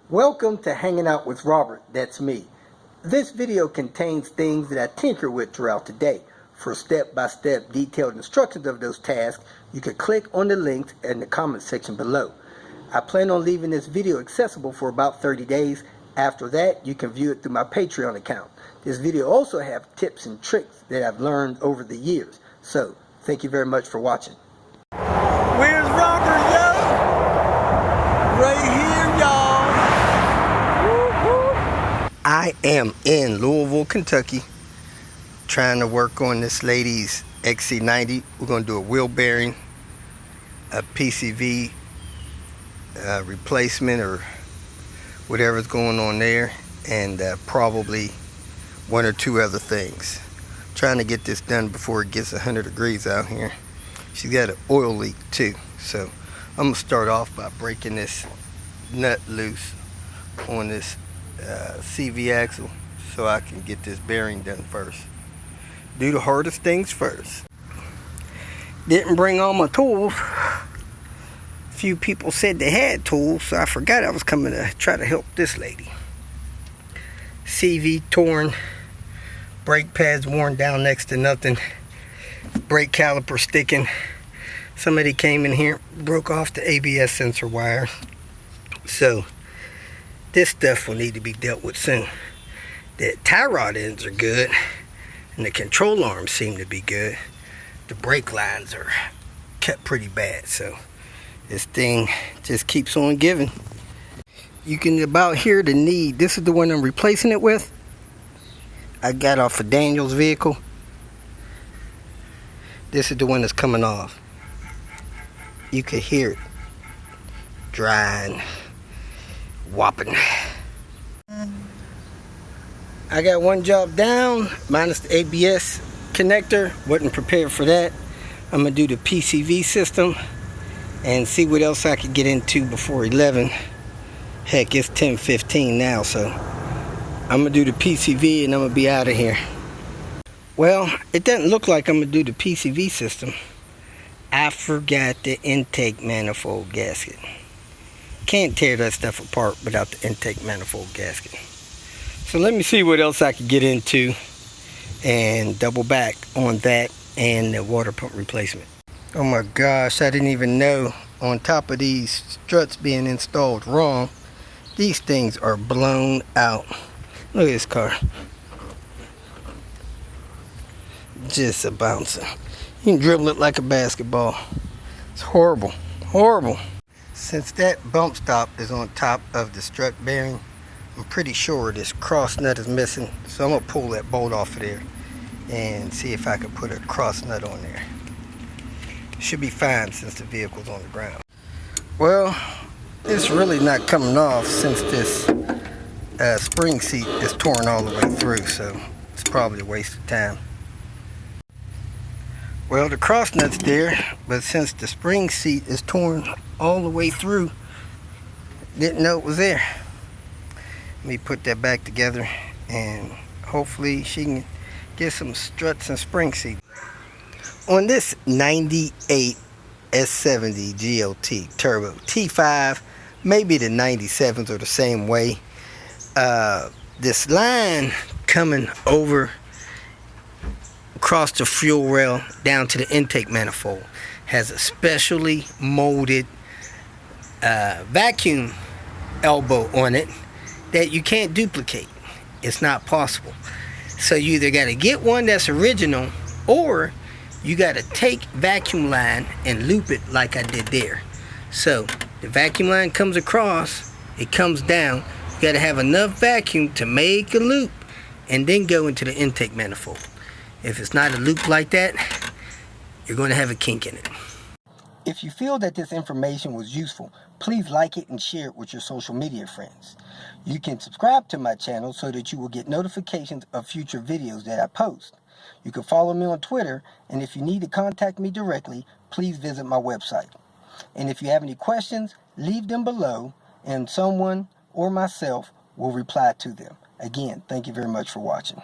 Welcome to Hanging Out with Robert, that's me. This video contains things that I tinker with throughout the day. For step-by-step detailed instructions of those tasks, you can click on the links in the comment section below. I plan on leaving this video accessible for about 30 days. After that, you can view it through my Patreon account. This video also has tips and tricks that I've learned over the years. So, thank you very much for watching. Where's Robert, yo? Right here, y'all. I am in Louisville, Kentucky, trying to work on this lady's XC90. We're going to do a wheel bearing, a PCV replacement, or whatever's going on there, and probably one or two other things. Trying to get this done before it gets 100 degrees out here. She's got an oil leak too, so I'm going to start off by breaking this nut loose on this CV axle so I can get this bearing done first. Do the hardest things first. Didn't bring all my tools. Few people said they had tools, so I forgot I was coming to try to help this lady. CV torn, brake pads worn down next to nothing, brake caliper sticking. Somebody came in here, broke off the ABS sensor wire. So this stuff will need to be dealt with soon. The tie rod ends are good, and the control arms seem to be good. The brake lines are kept pretty bad, so this thing just keeps on giving. You can about hear the need. This is the one I'm replacing it with. I got off of Daniel's vehicle. This is the one that's coming off. You can hear it drying, whopping. I got one job down, minus the ABS connector. Wasn't prepared for that. I'm gonna do the PCV system and see what else I could get into before 11. Heck, it's 10:15 now, so I'm gonna do the PCV and I'm gonna be out of here. Well, it doesn't look like I'm gonna do the PCV system. I forgot the intake manifold gasket. Can't tear that stuff apart without the intake manifold gasket. So let me see what else I could get into and double back on that and the water pump replacement. Oh my gosh, I didn't even know, on top of these struts being installed wrong, these things are blown out. Look at this car. Just a bouncer. You can dribble it like a basketball. It's horrible, horrible. Since that bump stop is on top of the strut bearing, I'm pretty sure this cross nut is missing. So I'm gonna pull that bolt off of there and see if I can put a cross nut on there. Should be fine since the vehicle's on the ground. Well, it's really not coming off since this spring seat is torn all the way through, so it's probably a waste of time. Well, the cross nut's there, but since the spring seat is torn all the way through, didn't know it was there. Let me put that back together and hopefully she can get some struts and spring seat. On this 98 S70 GLT Turbo T5, maybe the 97s are the same way. This line coming over across the fuel rail down to the intake manifold has a specially molded vacuum elbow on it that you can't duplicate. It's not possible. So you either got to get one that's original, or you got to take vacuum line and loop it like I did there. So the vacuum line comes across, it comes down. You got to have enough vacuum to make a loop and then go into the intake manifold. If it's not a loop like that, you're going to have a kink in it. If you feel that this information was useful, please like it and share it with your social media friends. You can subscribe to my channel so that you will get notifications of future videos that I post. You can follow me on Twitter, and if you need to contact me directly, please visit my website. And if you have any questions, leave them below, and someone or myself will reply to them. Again, thank you very much for watching.